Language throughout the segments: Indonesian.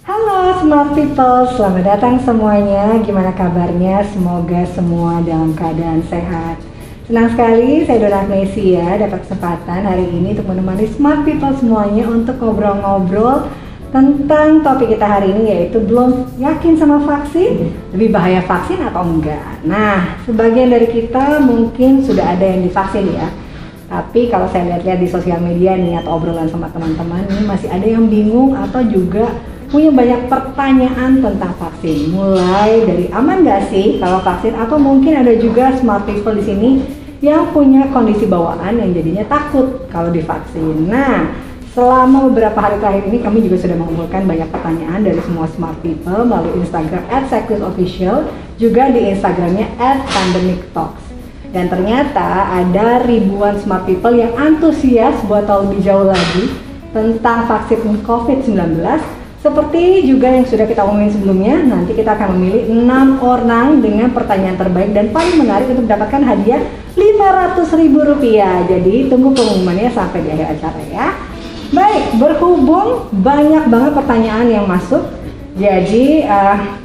Halo Smart People, selamat datang semuanya. Gimana kabarnya? Semoga semua dalam keadaan sehat. Senang sekali saya Dona Agnesia dapat kesempatan hari ini untuk menemani Smart People semuanya untuk ngobrol-ngobrol tentang topik kita hari ini, yaitu belum yakin sama vaksin, lebih bahaya vaksin atau enggak. Nah, sebagian dari kita mungkin sudah ada yang divaksin ya. Tapi kalau saya lihat-lihat di sosial media nih atau obrolan sama teman-teman nih, masih ada yang bingung atau juga punya banyak pertanyaan tentang vaksin. Mulai dari aman nggak sih kalau vaksin, atau mungkin ada juga smart people di sini yang punya kondisi bawaan yang jadinya takut kalau divaksin. Nah, selama beberapa hari terakhir ini kami juga sudah mengumpulkan banyak pertanyaan dari semua smart people melalui Instagram @SequisOfficial, juga di Instagramnya @pandemictalks. Dan ternyata ada ribuan smart people yang antusias buat tahu lebih jauh lagi tentang vaksin COVID-19. Seperti juga yang sudah kita omongin sebelumnya, nanti kita akan memilih 6 orang dengan pertanyaan terbaik dan paling menarik untuk mendapatkan hadiah Rp500.000. Jadi tunggu pengumumannya sampai di akhir acara ya. Baik, berhubung banyak banget pertanyaan yang masuk, jadi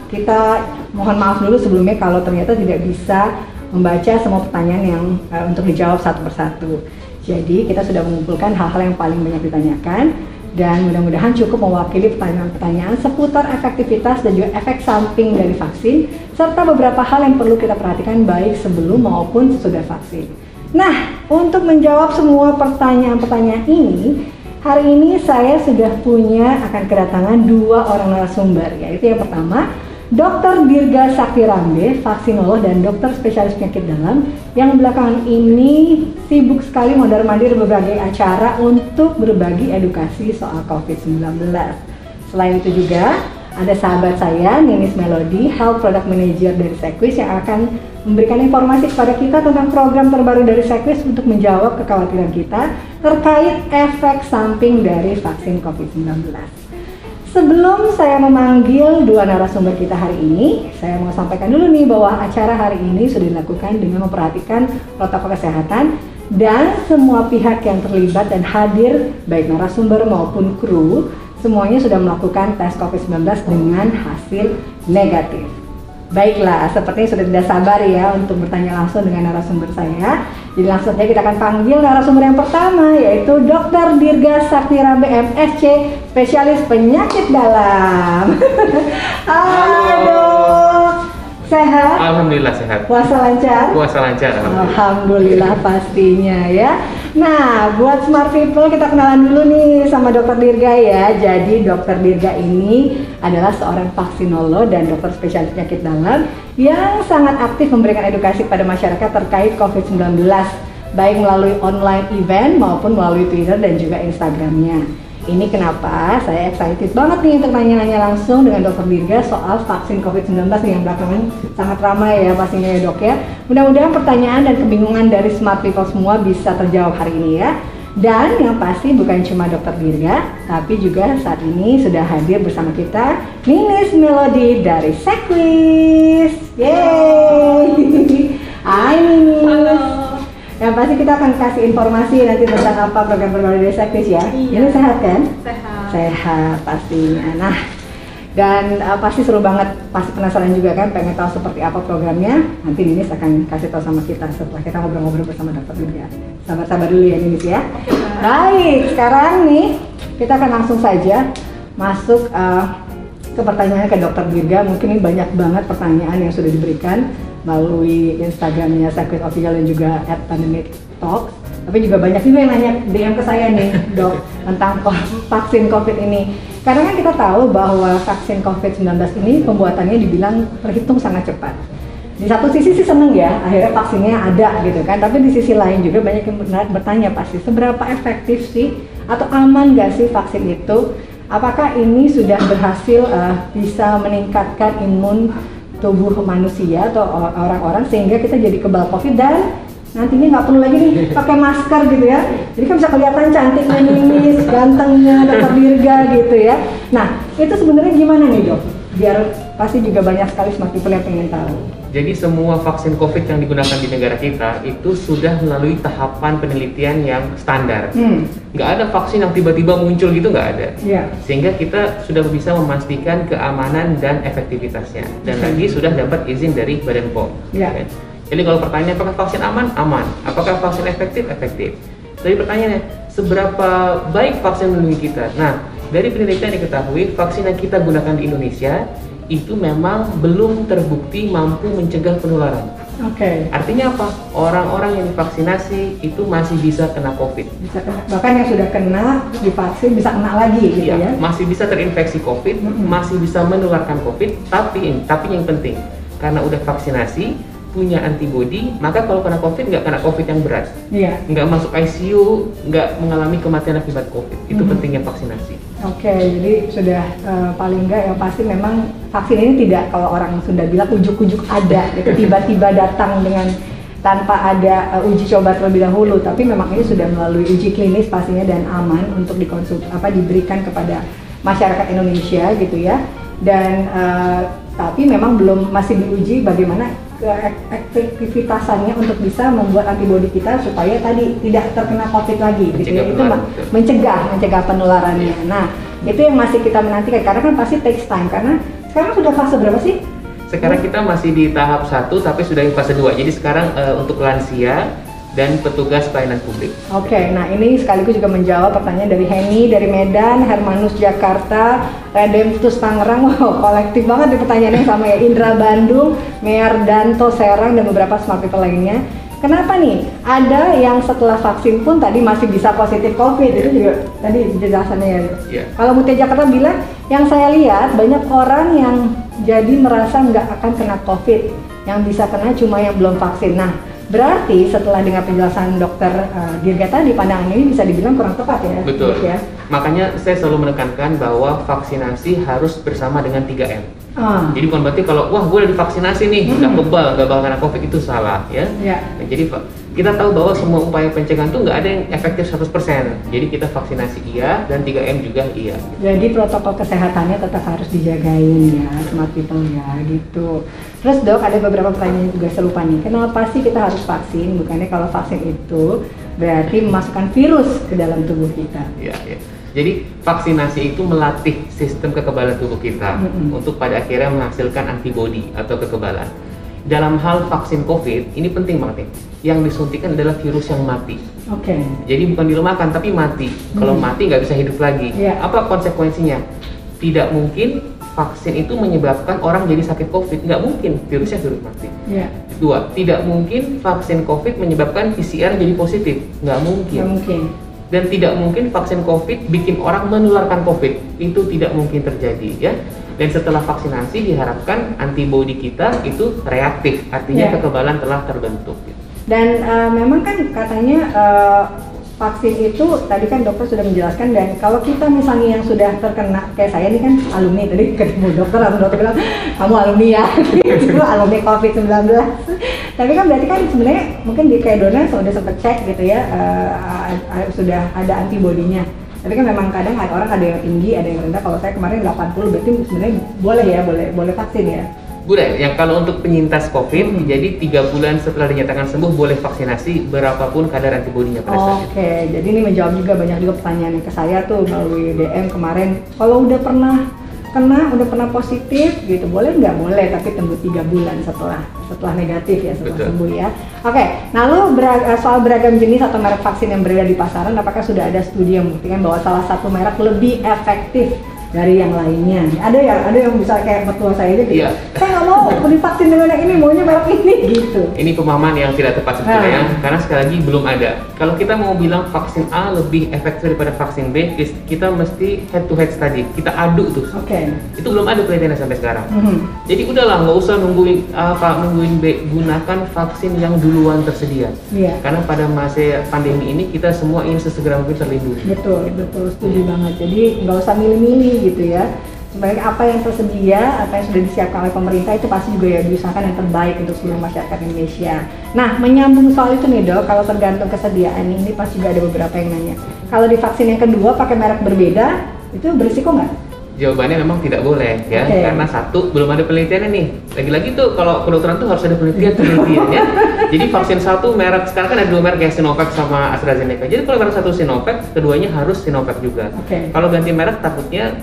kita mohon maaf dulu sebelumnya kalau ternyata tidak bisa membaca semua pertanyaan yang untuk dijawab satu persatu. Jadi kita sudah mengumpulkan hal-hal yang paling banyak ditanyakan dan mudah-mudahan cukup mewakili pertanyaan-pertanyaan seputar efektivitas dan juga efek samping dari vaksin, serta beberapa hal yang perlu kita perhatikan baik sebelum maupun sesudah vaksin. Nah, untuk menjawab semua pertanyaan-pertanyaan ini, hari ini saya sudah akan kedatangan 2 orang narasumber, yaitu yang pertama Dr. Dirga Saktirambe, vaksinolog dan dokter spesialis penyakit dalam yang belakangan ini sibuk sekali mondar-mandir berbagai acara untuk berbagi edukasi soal COVID-19. Selain itu juga ada sahabat saya, Ninis Melody, Health Product Manager dari Sequis, yang akan memberikan informasi kepada kita tentang program terbaru dari Sequis untuk menjawab kekhawatiran kita terkait efek samping dari vaksin COVID-19. Sebelum saya memanggil 2 narasumber kita hari ini, saya mau sampaikan dulu nih bahwa acara hari ini sudah dilakukan dengan memperhatikan protokol kesehatan dan semua pihak yang terlibat dan hadir, baik narasumber maupun kru, semuanya sudah melakukan tes COVID-19 dengan hasil negatif. Baiklah, sepertinya sudah tidak sabar ya untuk bertanya langsung dengan narasumber saya. Jadi langsung saja kita akan panggil narasumber yang pertama, yaitu Dr. Dirga Saktirambe MSc, spesialis penyakit dalam. Halo, sehat? Alhamdulillah sehat. Puasa lancar? Puasa lancar. Alhamdulillah pastinya ya. Nah, buat smart people kita kenalan dulu nih sama Dr. Dirga ya. Jadi Dr. Dirga ini adalah seorang vaksinolog dan dokter spesialis penyakit dalam yang sangat aktif memberikan edukasi pada masyarakat terkait COVID-19, baik melalui online event maupun melalui Twitter dan juga Instagramnya. Ini kenapa saya excited banget nih untuk nanya-nanya langsung dengan Dr. Dirga soal vaksin COVID-19 yang belakangan sangat ramai ya pastinya ya dok ya. Mudah-mudahan pertanyaan dan kebingungan dari smart people semua bisa terjawab hari ini ya. Dan yang pasti bukan cuma Dr. Dirga, tapi juga saat ini sudah hadir bersama kita Ninis Melody dari Sequis. Yeay! Hai Ninis. Halo. Yang pasti kita akan kasih informasi nanti tentang apa program terbaru dari Sequis ya. Iya. Ini sehat kan? Sehat. Sehat pastinya. Nah, dan pasti seru banget, pasti penasaran juga kan, pengen tahu seperti apa programnya. Nanti Ninis akan kasih tahu sama kita setelah kita ngobrol-ngobrol bersama Dr. Dirga. Sabar-sabar dulu ya Ninis ya. Baik, sekarang nih kita akan langsung saja masuk ke pertanyaan ke Dr. Dirga. Mungkin ini banyak banget pertanyaan yang sudah diberikan melalui Instagramnya Sequis Official dan juga @pandemictalks. Tapi juga banyak juga yang nanya DM ke saya nih dok tentang vaksin COVID ini. Karena kan kita tahu bahwa vaksin COVID-19 ini pembuatannya dibilang terhitung sangat cepat. Di satu sisi sih seneng ya, akhirnya vaksinnya ada gitu kan. Tapi di sisi lain juga banyak yang bertanya pasti seberapa efektif sih atau aman gak sih vaksin itu? Apakah ini sudah berhasil bisa meningkatkan imun tubuh manusia atau orang-orang sehingga kita jadi kebal COVID dan nantinya nggak perlu lagi nih pakai masker gitu ya. Jadi kan bisa kelihatan cantiknya Ninis, gantengnya Dr. Dirga gitu ya. Nah, itu sebenarnya gimana nih dok? biar pasti juga banyak sekali smart people yang pengen tahu. Jadi semua vaksin COVID yang digunakan di negara kita itu sudah melalui tahapan penelitian yang standar. Nggak ada vaksin yang tiba-tiba muncul gitu, nggak ada. Sehingga kita sudah bisa memastikan keamanan dan efektivitasnya. Dan lagi sudah dapat izin dari Badan POM. Okay? Jadi kalau pertanyaan apakah vaksin aman? Aman. Apakah vaksin efektif? Efektif. Jadi pertanyaannya, seberapa baik vaksin melindungi kita? Nah, dari penelitian diketahui vaksin yang kita gunakan di Indonesia itu memang belum terbukti mampu mencegah penularan. Artinya apa? Orang-orang yang divaksinasi itu masih bisa kena COVID. Bisa kena. Bahkan yang sudah kena divaksin bisa kena lagi, gitu ya? Masih bisa terinfeksi COVID, masih bisa menularkan COVID. Tapi yang penting, karena udah vaksinasi, punya antibodi, maka kalau kena COVID nggak kena COVID yang berat, nggak masuk ICU, nggak mengalami kematian akibat COVID. Itu pentingnya vaksinasi. Jadi sudah paling nggak yang pasti memang vaksin ini tidak, kalau orang Sunda bilang ujuk-ujuk ada, gitu, tiba-tiba datang dengan tanpa ada uji coba terlebih dahulu, tapi memang ini sudah melalui uji klinis pastinya dan aman untuk diberikan kepada masyarakat Indonesia gitu ya. Dan tapi memang masih diuji bagaimana efektivitasannya untuk bisa membuat antibodi kita supaya tadi tidak terkena COVID lagi, gitu ya. Itu mencegah penularannya. Nah, itu yang masih kita menantikan karena kan pasti takes time. Karena sekarang sudah fase berapa sih? Sekarang kita masih di tahap 1 tapi sudah di fase 2. Jadi sekarang untuk lansia dan petugas pelayanan publik. Nah ini sekaligus juga menjawab pertanyaan dari Henny dari Medan, Hermanus Jakarta, Redemptus Tangerang. Wow, kolektif banget di pertanyaannya sama ya. Indra Bandung, Meardanto Serang dan beberapa smart people lainnya. Kenapa nih? Ada yang setelah vaksin pun tadi masih bisa positif COVID. Itu juga tadi penjelasannya ya. Kalau Mutia Jakarta bilang, yang saya lihat banyak orang yang jadi merasa nggak akan kena COVID, yang bisa kena cuma yang belum vaksin. Nah, berarti setelah dengar penjelasan dokter Dirga tadi, pandangan ini bisa dibilang kurang tepat ya? Betul. Ya? Makanya saya selalu menekankan bahwa vaksinasi harus bersama dengan 3M. Jadi bukan berarti kalau wah gue udah divaksinasi nih, udah kebal, gak bakal kena COVID, itu salah ya. Nah, jadi kita tahu bahwa semua upaya pencegahan itu nggak ada yang efektif 100%. Jadi kita vaksinasi iya dan 3M juga iya. Jadi protokol kesehatannya tetap harus dijagain ya, smart people ya gitu. Terus dok, ada beberapa pertanyaan juga serupa nih. Kenapa sih kita harus vaksin? Bukannya kalau vaksin itu berarti memasukkan virus ke dalam tubuh kita? Iya. Jadi vaksinasi itu melatih sistem kekebalan tubuh kita untuk pada akhirnya menghasilkan antibodi atau kekebalan. Dalam hal vaksin COVID, ini penting banget nih. Yang disuntikan adalah virus yang mati. Jadi bukan dilemahkan, tapi mati. Kalau mati nggak bisa hidup lagi. Apa konsekuensinya? Tidak mungkin vaksin itu menyebabkan orang jadi sakit COVID. Nggak mungkin, virusnya virus mati. Dua, tidak mungkin vaksin COVID menyebabkan PCR jadi positif. Nggak mungkin. Dan tidak mungkin vaksin COVID bikin orang menularkan COVID. Itu tidak mungkin terjadi ya. Dan setelah vaksinasi diharapkan antibodi kita itu reaktif, artinya kekebalan telah terbentuk. Dan memang kan katanya vaksin itu tadi kan dokter sudah menjelaskan, dan kalau kita misalnya yang sudah terkena, kayak saya ini kan alumni, tadi ketemu dokter atau dokter bilang kamu alumni ya, itu alumni COVID-19. Tapi kan berarti kan sebenarnya mungkin di kayak Dona sudah sempat cek gitu ya, sudah ada antibodinya. Tapi kan memang kadang ada orang, ada yang tinggi, ada yang rendah. Kalau saya kemarin 80, berarti sebenarnya boleh ya, boleh vaksin ya? Boleh. Yang kalau untuk penyintas COVID, jadi 3 bulan setelah dinyatakan sembuh boleh vaksinasi berapapun kadar antibodinya pada saat itu. Jadi ini menjawab juga banyak juga pertanyaan ke saya tuh melalui DM kemarin. Kalau udah pernah kena, udah pernah positif gitu, boleh nggak? Boleh, tapi tunggu 3 bulan setelah negatif ya, setelah sembuh ya. Lalu soal beragam jenis atau merek vaksin yang beredar di pasaran, apakah sudah ada studi yang membuktikan bahwa salah satu merek lebih efektif dari yang lainnya? Ada yang bisa kayak mertua saya aja gitu. Saya nggak mau divaksin dengan yang ini, maunya merek ini gitu. Ini pemahaman yang tidak tepat sebetulnya, karena sekali lagi belum ada. Kalau kita mau bilang vaksin A lebih efektif daripada vaksin B, kita mesti head to head study, kita adu tuh. Itu belum ada penelitiannya sampai sekarang. Jadi udahlah, nggak usah nungguin B, gunakan vaksin yang duluan tersedia. Karena pada masa pandemi ini kita semua ingin sesegera mungkin terlindungi. Betul, setuju banget. Jadi nggak usah milih-milih gitu ya. Sebenarnya apa yang tersedia, apa yang sudah disiapkan oleh pemerintah itu pasti juga ya diusahakan yang terbaik untuk seluruh masyarakat Indonesia. Nah, menyambung soal itu nih dok, kalau tergantung kesediaan ini pasti juga ada beberapa yang nanya. Kalau di vaksin yang kedua pakai merek berbeda, itu berisiko nggak? Jawabannya memang tidak boleh ya, karena satu, belum ada penelitiannya nih. Lagi-lagi tuh kalau kedokteran tuh harus ada penelitiannya. Jadi vaksin satu merek, sekarang kan ada 2 merek ya, Sinovac sama AstraZeneca. Jadi kalau merek satu Sinovac, keduanya harus Sinovac juga. Kalau ganti merek takutnya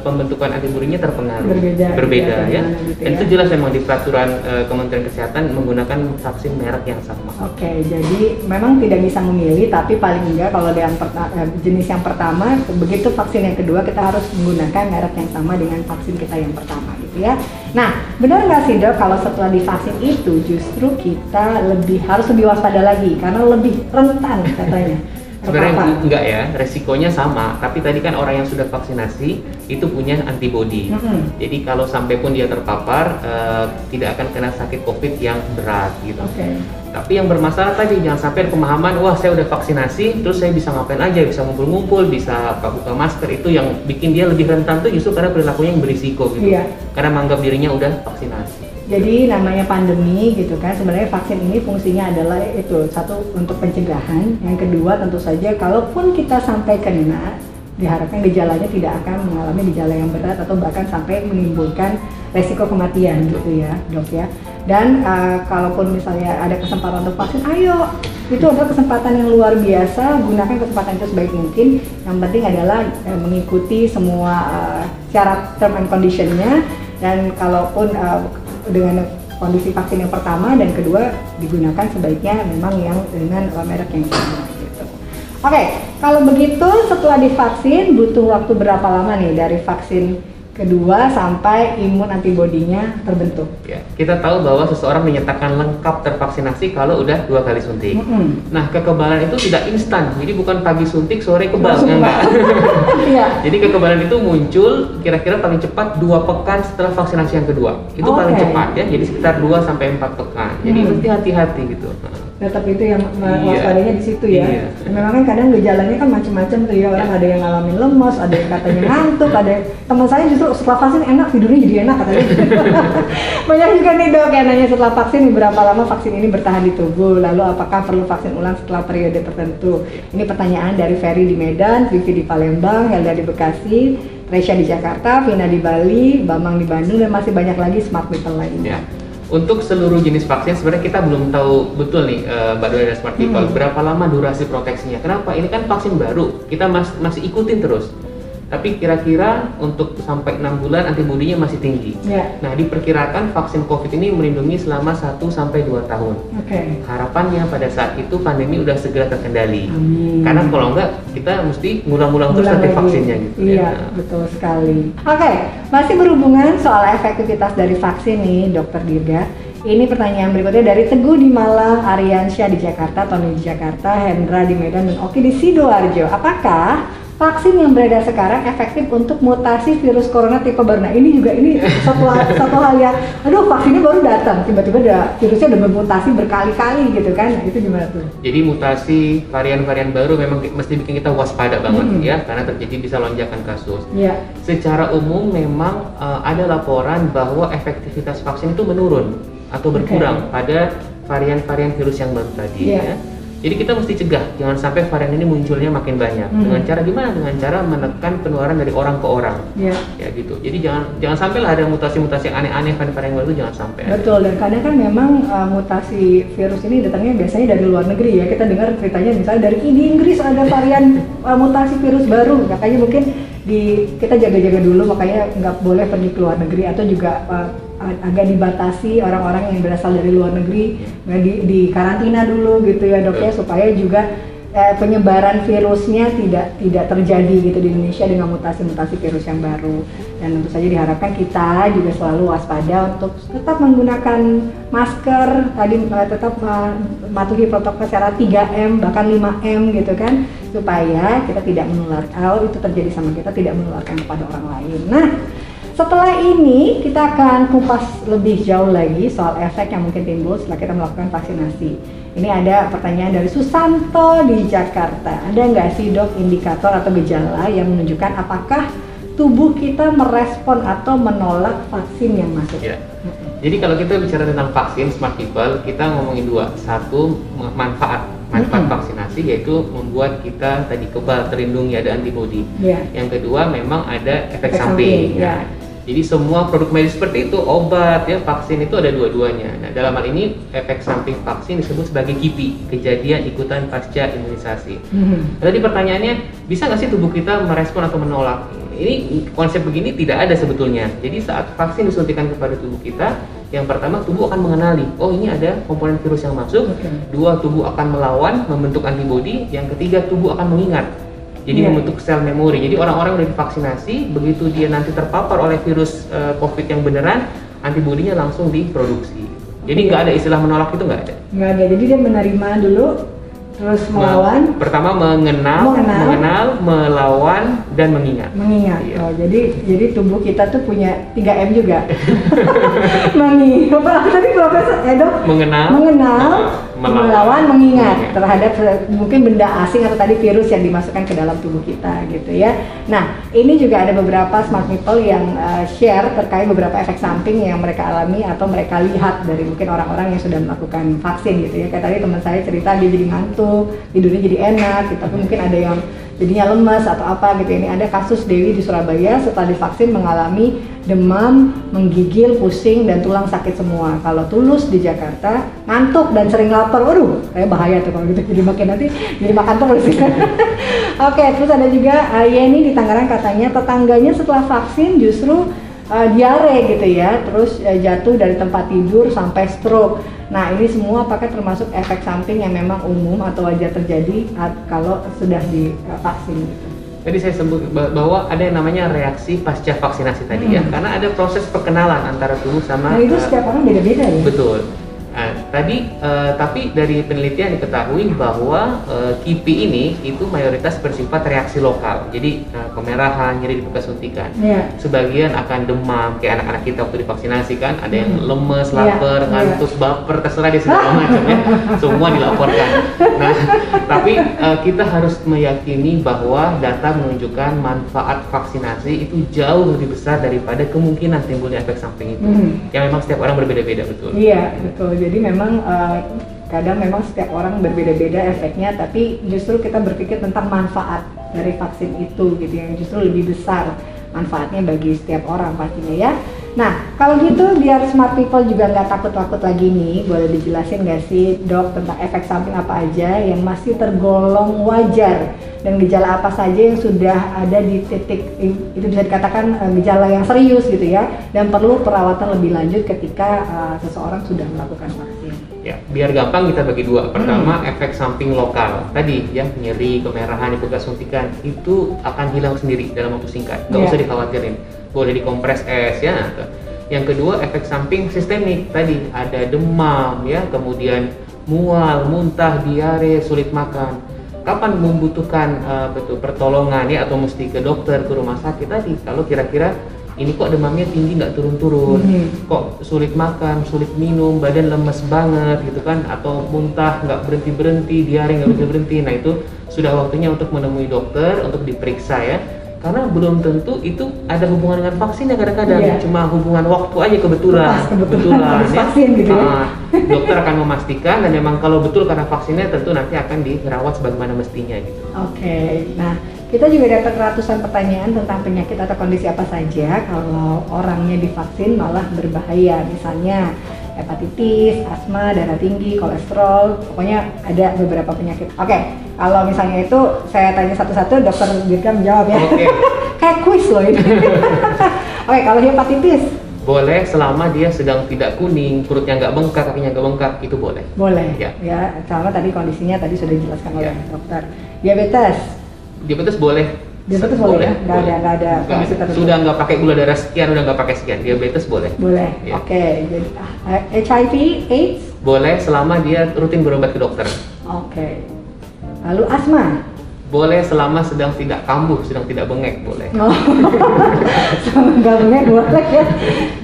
pembentukan antibodinya terpengaruh. Berbeda ya. Gitu dan itu jelas memang di peraturan Kementerian Kesehatan menggunakan vaksin merek yang sama. Jadi memang tidak bisa memilih, tapi paling enggak kalau yang jenis yang pertama, begitu vaksin yang kedua kita harus menggunakan merek yang sama dengan vaksin kita yang pertama gitu ya. Nah, benar nggak sih Dok, kalau setelah divaksin itu justru kita harus lebih waspada lagi karena lebih rentan katanya? Sebenarnya enggak ya, resikonya sama, tapi tadi kan orang yang sudah vaksinasi itu punya antibodi. Jadi kalau sampai pun dia terpapar, tidak akan kena sakit COVID yang berat gitu. Tapi yang bermasalah tadi, jangan sampai ada pemahaman, wah saya udah vaksinasi, terus saya bisa ngapain aja, bisa ngumpul-ngumpul, bisa buka masker. Itu yang bikin dia lebih rentan tuh justru karena perilakunya yang berisiko gitu. Karena menganggap dirinya udah vaksinasi. Jadi namanya pandemi gitu kan, sebenarnya vaksin ini fungsinya adalah itu, satu untuk pencegahan, yang kedua tentu saja kalaupun kita sampai kena, diharapkan gejalanya tidak akan mengalami gejala yang berat atau bahkan sampai menimbulkan resiko kematian gitu ya Dok ya. Dan kalaupun misalnya ada kesempatan untuk vaksin, ayo, itu adalah kesempatan yang luar biasa, gunakan kesempatan itu sebaik mungkin. Yang penting adalah mengikuti semua syarat term and condition-nya, dan kalaupun dengan kondisi vaksin yang pertama dan kedua digunakan sebaiknya memang yang dengan merek yang sama gitu. Kalau begitu setelah divaksin butuh waktu berapa lama nih dari vaksin kedua sampai imun antibodinya terbentuk? Ya, kita tahu bahwa seseorang menyatakan lengkap tervaksinasi kalau udah 2 kali suntik. Nah, kekebalan itu tidak instan, jadi bukan pagi suntik sore kebal, enggak. Jadi kekebalan itu muncul kira-kira paling cepat 2 pekan setelah vaksinasi yang kedua. Itu paling cepat ya, jadi sekitar 2 sampai 4 pekan. Jadi mesti hati-hati gitu. Tetap itu yang waspadanya di situ ya. Memang kan kadang gejalanya kan macam-macam tuh ya, orang ada yang ngalamin lemas, ada yang katanya ngantuk, ada teman saya justru setelah vaksin enak, tidurnya jadi enak katanya. Banyak juga nih Dok yang nanya setelah vaksin berapa lama vaksin ini bertahan di tubuh, lalu apakah perlu vaksin ulang setelah periode tertentu? Ini pertanyaan dari Ferry di Medan, Vivi di Palembang, Helda di Bekasi, Resya di Jakarta, Vina di Bali, Bambang di Bandung, dan masih banyak lagi smart people lainnya. Untuk seluruh jenis vaksin sebenarnya kita belum tahu betul nih Mbak Dora dan Smart People berapa lama durasi proteksinya. Kenapa? Ini kan vaksin baru, kita masih ikutin terus. Tapi kira-kira untuk sampai 6 bulan antibodinya masih tinggi. Nah, diperkirakan vaksin COVID ini melindungi selama 1-2 tahun. Harapannya pada saat itu pandemi udah segera terkendali. Karena kalau enggak kita mesti ngulang-ngulang terus nanti vaksinnya gitu. Betul sekali. Masih berhubungan soal efektivitas dari vaksin nih Dokter Dirga. Ini pertanyaan berikutnya dari Teguh di Malang, Aryansyah di Jakarta, Tony di Jakarta, Hendra di Medan, dan Oki di Sidoarjo. Apakah vaksin yang beredar sekarang efektif untuk mutasi virus corona tipe baru? Nah, ini satu hal yang, vaksinnya baru datang, tiba-tiba virusnya udah bermutasi berkali-kali gitu kan? Nah, itu gimana tuh? Jadi mutasi varian-varian baru memang mesti bikin kita waspada banget ya, karena terjadi bisa lonjakan kasus. Secara umum memang ada laporan bahwa efektivitas vaksin itu menurun atau berkurang pada varian-varian virus yang baru tadi ya. Jadi kita mesti cegah, jangan sampai varian ini munculnya makin banyak. Dengan cara gimana? Dengan cara menekan penularan dari orang ke orang. Ya gitu. Jadi jangan sampai lah ada mutasi-mutasi yang aneh-aneh varian yang baru, jangan sampai. Betul, dan kadang kan memang mutasi virus ini datangnya biasanya dari luar negeri ya. Kita dengar ceritanya misalnya dari Inggris ada varian mutasi virus baru. Makanya mungkin kita jaga-jaga dulu, makanya nggak boleh pergi ke luar negeri, atau juga agak dibatasi orang-orang yang berasal dari luar negeri, di karantina dulu gitu ya Dok ya, supaya juga penyebaran virusnya tidak terjadi gitu di Indonesia dengan mutasi-mutasi virus yang baru. Dan tentu saja diharapkan kita juga selalu waspada untuk tetap menggunakan masker, tetap mematuhi protokol kesehatan 3M bahkan 5M gitu kan, supaya kita tidak menularkan, kalau itu terjadi sama kita, tidak menularkan kepada orang lain. Nah, setelah ini kita akan kupas lebih jauh lagi soal efek yang mungkin timbul setelah kita melakukan vaksinasi. Ini ada pertanyaan dari Susanto di Jakarta. Ada nggak sih Dok indikator atau gejala yang menunjukkan apakah tubuh kita merespon atau menolak vaksin yang masuk? Jadi kalau kita bicara tentang vaksin Smart People, kita ngomongin 2. Satu, manfaat manfaat vaksinasi, yaitu membuat kita tadi kebal, terlindungi, ada antibodi. Yang kedua memang ada efek samping. Jadi semua produk medis seperti itu, obat ya, vaksin itu ada dua-duanya. Nah, dalam hal ini efek samping vaksin disebut sebagai KIPI, kejadian ikutan pasca imunisasi. Tadi pertanyaannya, bisa nggak sih tubuh kita merespon atau menolak? Ini konsep begini tidak ada sebetulnya. Jadi saat vaksin disuntikan kepada tubuh kita, yang pertama tubuh akan mengenali, oh ini ada komponen virus yang masuk. Dua, tubuh akan melawan, membentuk antibodi. Yang ketiga, tubuh akan mengingat. Jadi membentuk sel memori. Jadi orang-orang udah divaksinasi, begitu dia nanti terpapar oleh virus COVID yang beneran, antibodinya langsung diproduksi. Jadi nggak ada istilah menolak, itu nggak ada. Nggak ada. Jadi dia menerima dulu, terus melawan. Pertama mengenal, melawan, dan mengingat. Oh, jadi tubuh kita tuh punya 3M juga. Tadi Profesor Edo mengenal, melawan, mengingat terhadap mungkin benda asing atau tadi virus yang dimasukkan ke dalam tubuh kita gitu ya. Nah, ini juga ada beberapa smart people yang share terkait beberapa efek samping yang mereka alami atau mereka lihat dari mungkin orang-orang yang sudah melakukan vaksin gitu ya. Kayak tadi teman saya cerita dia jadi ngantuk, tidurnya jadi enak gitu, tapi mungkin ada yang jadinya lemas atau apa gitu. Ini ada kasus Dewi di Surabaya setelah divaksin mengalami demam, menggigil, pusing, dan tulang sakit semua. Kalau Tulus di Jakarta ngantuk dan sering lapar. Waduh, kayak bahaya tuh kalau gitu, jadi makin nanti jadi makan terus. Oke, terus ada juga Yeni di Tangerang, katanya tetangganya setelah vaksin justru diare gitu ya, terus jatuh dari tempat tidur sampai stroke. Nah, ini semua apakah termasuk efek samping yang memang umum atau wajar terjadi kalau sudah divaksin gitu? Tadi saya sebut bahwa ada yang namanya reaksi pasca vaksinasi tadi ya, karena ada proses perkenalan antara tubuh sama. Nah, itu setiap orang beda-beda ya? Betul. Tapi dari penelitian diketahui bahwa KIPI ini itu mayoritas bersifat reaksi lokal. Jadi kemerahan, nyeri di bekas suntikan. Sebagian akan demam, kayak anak-anak kita waktu divaksinasi kan, ada yang lemes, lapar, ngantuk, baper, terserah dia segala macam ya. Semua dilaporkan. Nah, tapi kita harus meyakini bahwa data menunjukkan manfaat vaksinasi itu jauh lebih besar daripada kemungkinan timbulnya efek samping itu. Yang memang setiap orang berbeda-beda, betul. Iya, betul. Jadi memang kadang memang setiap orang berbeda-beda efeknya, tapi justru kita berpikir tentang manfaat dari vaksin itu gitu, yang justru lebih besar manfaatnya bagi setiap orang pastinya ya. Nah, kalau gitu biar smart people juga nggak takut-takut lagi nih, boleh dijelasin nggak sih dok tentang efek samping apa aja yang masih tergolong wajar dan gejala apa saja yang sudah ada di titik itu bisa dikatakan gejala yang serius gitu ya, dan perlu perawatan lebih lanjut ketika seseorang sudah melakukan vaksin. Ya, biar gampang kita bagi dua. Pertama, efek samping lokal tadi ya, nyeri, kemerahan di bekas suntikan itu akan hilang sendiri dalam waktu singkat, nggak usah dikhawatirin, boleh dikompres es ya. Yang kedua, efek samping sistemik tadi, ada demam ya, kemudian mual, muntah, diare, sulit makan. Kapan membutuhkan pertolongan ya, atau mesti ke dokter, ke rumah sakit tadi kalau kira-kira ini kok demamnya tinggi nggak turun-turun, kok sulit makan, sulit minum, badan lemes banget gitu kan, atau muntah nggak berhenti-berhenti, diare nggak berhenti-berhenti. Nah, itu sudah waktunya untuk menemui dokter untuk diperiksa ya, karena belum tentu itu ada hubungan dengan vaksin ya, kadang-kadang cuma hubungan waktu aja, kebetulan ya. Vaksin gitu ya. Dokter akan memastikan, dan memang kalau betul karena vaksinnya tentu nanti akan dirawat sebagaimana mestinya gitu. Oke, nah kita juga dapat ratusan pertanyaan tentang penyakit atau kondisi apa saja kalau orangnya divaksin malah berbahaya, misalnya hepatitis, asma, darah tinggi, kolesterol, pokoknya ada beberapa penyakit. Oke, kalau misalnya itu saya tanya satu-satu, dokter Dirga menjawab ya. Kayak kuis loh ini. Oke, kalau hepatitis? Boleh selama dia sedang tidak kuning, perutnya nggak bengkak, kakinya nggak bengkak, itu boleh. Boleh, ya selama tadi kondisinya tadi sudah dijelaskan oleh dokter. Diabetes boleh. Diabetes boleh ya? Nggak ada kondisi tertentu. Sudah nggak pakai gula darah sekian, udah nggak pakai sekian, diabetes boleh. Boleh, ya. Oke. Jadi HIV, AIDS? Boleh selama dia rutin berobat ke dokter. Oke. Lalu asma? Boleh selama sedang tidak kambuh, sedang tidak bengek, boleh. Selama nggak bengek boleh ya.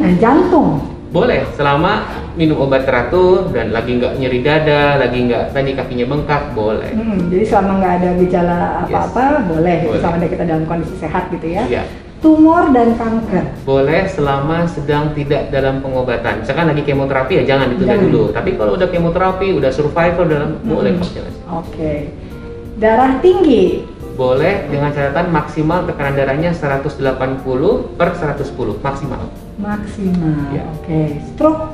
Nah, jantung? Boleh selama minum obat teratur dan lagi nggak nyeri dada, lagi nggak tadi kakinya bengkak, boleh. Jadi selama nggak ada gejala apa-apa, boleh. Selama kita dalam kondisi sehat gitu ya. tumor dan kanker. Boleh selama sedang tidak dalam pengobatan. Misalkan lagi kemoterapi ya jangan ditunda dulu. Tapi kalau udah kemoterapi, udah survival dalam boleh vaksinasi. Oke. Darah tinggi. Boleh dengan catatan maksimal tekanan darahnya 180/110 maksimal. Maksimal. Ya. Oke. Stroke.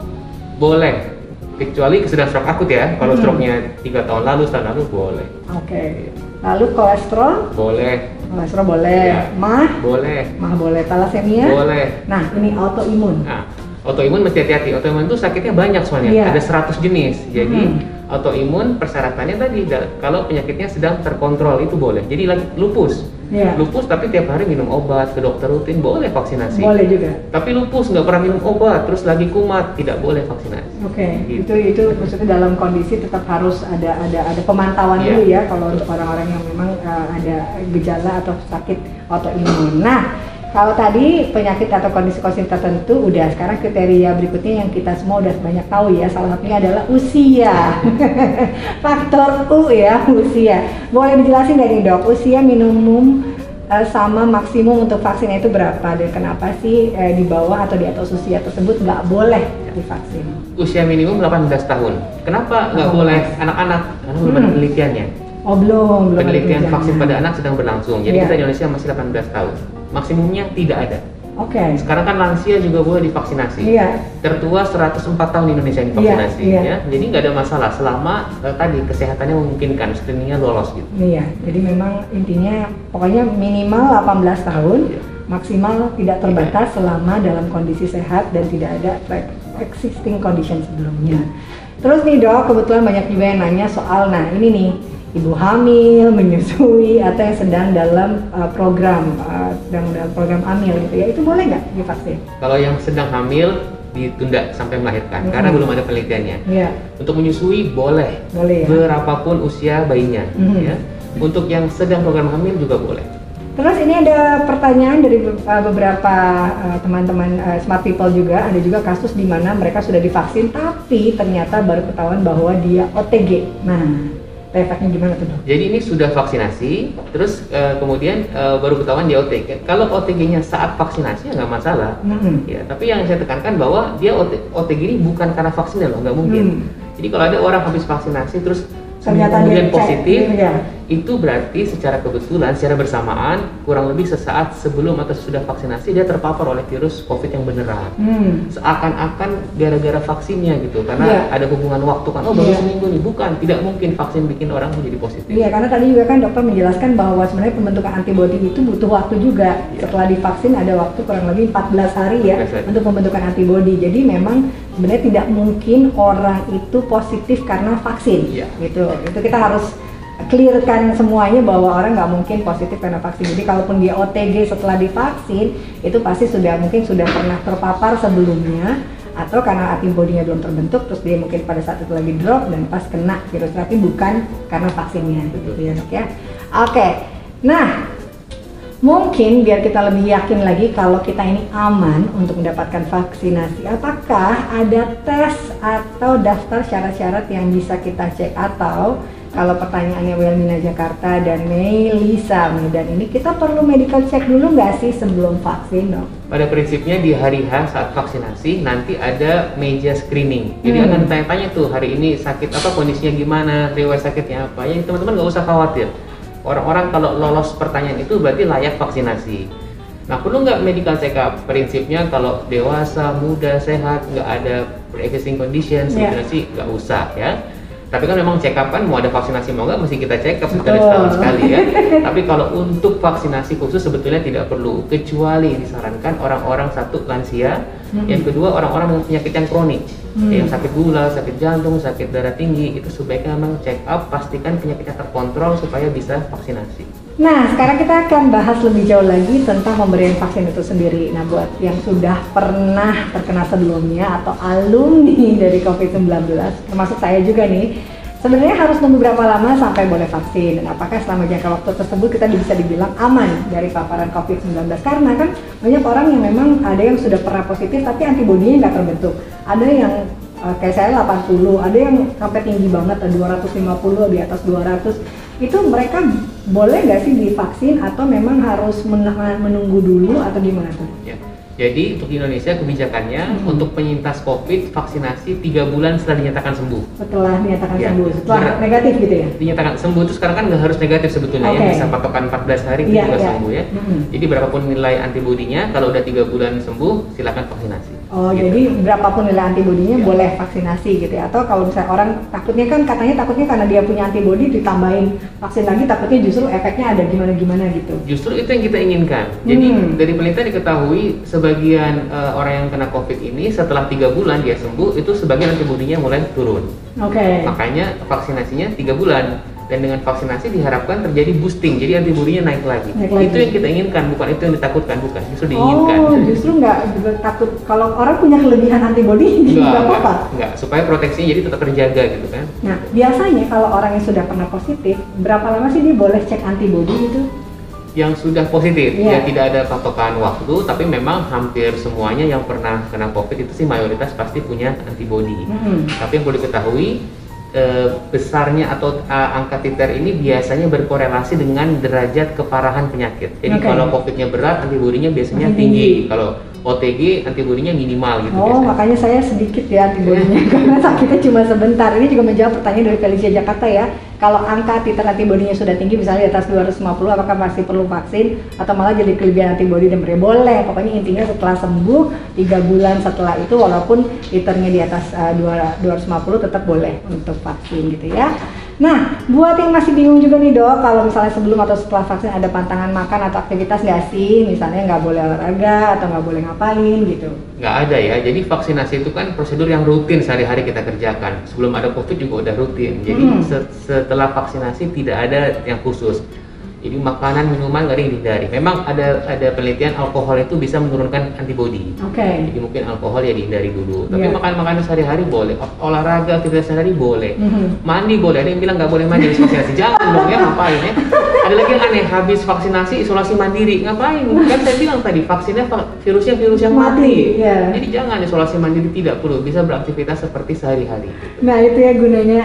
Boleh. Kecuali sedang stroke akut ya. Kalau stroke-nya 3 tahun lalu, setahun lalu boleh. Oke. Lalu kolesterol. Boleh. Kolesterol boleh. Ya. Mah. Boleh. Mah boleh. Thalassemia. Boleh. Nah, ini autoimun. Nah, autoimun mesti hati-hati. Autoimun itu sakitnya banyak soalnya. Iya. Ada 100 jenis. Jadi autoimun persyaratannya tadi kalau penyakitnya sedang terkontrol itu boleh. Jadi lagi lupus. Iya. Lupus tapi tiap hari minum obat ke dokter rutin boleh vaksinasi. Boleh juga. Tapi lupus nggak pernah minum obat terus lagi kumat tidak boleh vaksinasi. Oke, Gitu. itu maksudnya dalam kondisi tetap harus ada pemantauan Iya. dulu ya kalau untuk orang-orang yang memang ada gejala atau sakit autoimun. Nah, kalau tadi penyakit atau kondisi-kondisi tertentu udah, sekarang kriteria berikutnya yang kita semua udah banyak tahu ya, salah satunya adalah usia. Faktor U ya, usia. Boleh dijelasin nggak nih dok, usia minimum sama maksimum untuk vaksinnya itu berapa dan kenapa sih di bawah atau di atas usia tersebut nggak boleh divaksin? Usia minimum 18 tahun. Kenapa nggak boleh anak-anak? Karena belum ada penelitiannya. Oh belum ada Penelitian penelitiannya. vaksin pada anak sedang berlangsung. Jadi Iya. kita di Indonesia masih 18 tahun. Maksimumnya tidak ada. Oke. Sekarang kan lansia juga boleh divaksinasi. Iya. Tertua 104 tahun di Indonesia yang divaksinasi. Iya, iya. Ya. Jadi nggak ada masalah selama tadi kesehatannya memungkinkan, screeningnya lolos gitu. Iya, jadi memang intinya pokoknya minimal 18 tahun, Iya. maksimal tidak terbatas selama dalam kondisi sehat dan tidak ada existing condition sebelumnya. Terus nih dok, kebetulan banyak juga yang nanya soal, nah ini nih, ibu hamil, menyusui, atau yang sedang dalam program hamil gitu ya, itu boleh nggak divaksin? Kalau yang sedang hamil ditunda sampai melahirkan karena belum ada penelitiannya. Iya, Untuk menyusui boleh, boleh ya. berapapun usia bayinya. Mhm. Ya. Untuk yang sedang program hamil juga boleh. Terus ini ada pertanyaan dari beberapa teman-teman smart people juga, ada juga kasus di mana mereka sudah divaksin tapi ternyata baru ketahuan bahwa dia OTG. Nah, efeknya gimana tuh dok? Jadi ini sudah vaksinasi, terus kemudian baru ketahuan dia OTG. Kalau OTG-nya saat vaksinasi ya nggak masalah. Ya, tapi yang saya tekankan bahwa dia OTG ini bukan karena vaksinnya loh, nggak mungkin. Jadi kalau ada orang habis vaksinasi terus Ternyata kemudian dia cek, positif, ya. itu berarti secara kebetulan, secara bersamaan, kurang lebih sesaat sebelum atau sesudah vaksinasi dia terpapar oleh virus COVID yang beneran. Seakan-akan gara-gara vaksinnya gitu, karena ada hubungan waktu kan, oh baru seminggu nih, bukan, tidak mungkin vaksin bikin orang menjadi positif. Iya, karena tadi juga kan dokter menjelaskan bahwa sebenarnya pembentukan antibodi itu butuh waktu juga. Setelah divaksin ada waktu kurang lebih 14 hari ya untuk pembentukan antibodi. Jadi memang sebenarnya tidak mungkin orang itu positif karena vaksin. Gitu. Itu kita harus clearkan semuanya bahwa orang nggak mungkin positif karena vaksin. Jadi kalaupun dia OTG setelah divaksin, itu pasti mungkin sudah pernah terpapar sebelumnya, atau karena antibodinya belum terbentuk, terus dia mungkin pada saat itu lagi drop dan pas kena virus, tapi bukan karena vaksinnya, gitu ya dok ya. Oke, nah mungkin biar kita lebih yakin lagi kalau kita ini aman untuk mendapatkan vaksinasi, apakah ada tes atau daftar syarat-syarat yang bisa kita cek, atau kalau pertanyaannya Wilmina Jakarta dan Melisa Medan ini, kita perlu medical check dulu nggak sih sebelum vaksin dok? Pada prinsipnya di hari H saat vaksinasi nanti ada meja screening. Jadi akan tanya-tanya tuh hari ini sakit apa, kondisinya gimana, riwayat sakitnya apa. Ya teman-teman nggak usah khawatir. Orang-orang kalau lolos pertanyaan itu berarti layak vaksinasi. Nah, perlu nggak medical check up? Prinsipnya kalau dewasa, muda, sehat, nggak ada pre-existing condition, sebenarnya sih nggak usah ya. Tapi kan memang check up kan mau ada vaksinasi mau nggak mesti kita check up setahun sekali ya. Tapi kalau untuk vaksinasi khusus sebetulnya tidak perlu, kecuali disarankan orang-orang satu lansia, yang kedua orang-orang dengan penyakit yang kronik, yang sakit gula, sakit jantung, sakit darah tinggi, itu sebaiknya memang check up, pastikan penyakitnya terkontrol supaya bisa vaksinasi. Nah, sekarang kita akan bahas lebih jauh lagi tentang pemberian vaksin itu sendiri. Nah, buat yang sudah pernah terkena sebelumnya atau alumni dari COVID-19, termasuk saya juga nih, sebenarnya harus nunggu berapa lama sampai boleh vaksin? Dan apakah selama jangka waktu tersebut kita bisa dibilang aman dari paparan COVID-19? Karena kan banyak orang yang memang ada yang sudah pernah positif tapi antibodinya nggak terbentuk. Ada yang kayak saya 80, ada yang sampai tinggi banget, 250, di atas 200. Itu mereka boleh nggak sih divaksin atau memang harus menunggu dulu atau gimana tuh? Ya. Jadi untuk di Indonesia kebijakannya untuk penyintas COVID vaksinasi 3 bulan setelah dinyatakan sembuh. Setelah dinyatakan sembuh, setelah negatif gitu ya? Dinyatakan sembuh itu sekarang kan nggak harus negatif sebetulnya ya, bisa patokan 14 hari itu juga sembuh ya. Jadi berapapun nilai antibodinya, kalau udah 3 bulan sembuh silakan vaksinasi. Oh gitu. Jadi berapapun nilai antibodinya boleh vaksinasi gitu ya? Atau kalau misalnya orang takutnya karena dia punya antibodi ditambahin vaksin lagi takutnya justru efeknya ada gimana-gimana gitu. Justru itu yang kita inginkan. Jadi dari penelitian diketahui sebagian orang yang kena COVID ini setelah 3 bulan dia sembuh itu sebagian antibodinya mulai turun. Makanya vaksinasinya 3 bulan. Dan dengan vaksinasi diharapkan terjadi boosting, jadi antibodinya naik lagi. Itu yang kita inginkan, bukan itu yang ditakutkan, bukan. Justru diinginkan. Oh, justru nggak takut kalau orang punya kelebihan antibodi, nggak apa-apa? Nggak, supaya proteksinya jadi tetap terjaga gitu kan. Nah, biasanya kalau orang yang sudah pernah positif, berapa lama sih dia boleh cek antibodi itu? Yang sudah positif, ya tidak ada patokan waktu, tapi memang hampir semuanya yang pernah kena COVID itu sih mayoritas pasti punya antibodi. Tapi yang perlu diketahui, besarnya atau angka titer ini biasanya berkorelasi dengan derajat keparahan penyakit. Jadi kalau COVID-nya berat, antibodinya biasanya tinggi. Kalau OTG antibodinya minimal gitu. Oh, makanya saya sedikit ya antibodinya karena sakitnya cuma sebentar. Ini juga menjawab pertanyaan dari Felicia Jakarta ya. Kalau angka titer antibodinya sudah tinggi, misalnya di atas 250, apakah masih perlu vaksin atau malah jadi kelebihan antibodi dan boleh. Pokoknya intinya setelah sembuh 3 bulan setelah itu walaupun titernya di atas 250 tetap boleh untuk vaksin gitu ya. Nah, buat yang masih bingung juga nih Dok, kalau misalnya sebelum atau setelah vaksin ada pantangan makan atau aktivitas nggak sih? Misalnya nggak boleh olahraga atau nggak boleh ngapain gitu? Nggak ada ya, jadi vaksinasi itu kan prosedur yang rutin sehari-hari kita kerjakan. Sebelum ada COVID juga udah rutin, jadi setelah vaksinasi tidak ada yang khusus. Jadi makanan, minuman nggak ada yang dihindari. Memang ada penelitian alkohol itu bisa menurunkan antibodi. Jadi mungkin alkohol ya dihindari dulu. Tapi makan sehari-hari boleh. Olahraga, aktivitas sehari-hari boleh. Mandi boleh. Ada yang bilang nggak boleh mandi habis vaksinasi. Jangan dong ya, ngapain ya? Ada lagi yang aneh, habis vaksinasi isolasi mandiri. Ngapain? Kan saya bilang tadi vaksinnya virus yang mati. Jadi jangan isolasi mandiri, tidak perlu. Bisa beraktivitas seperti sehari-hari. Nah itu ya gunanya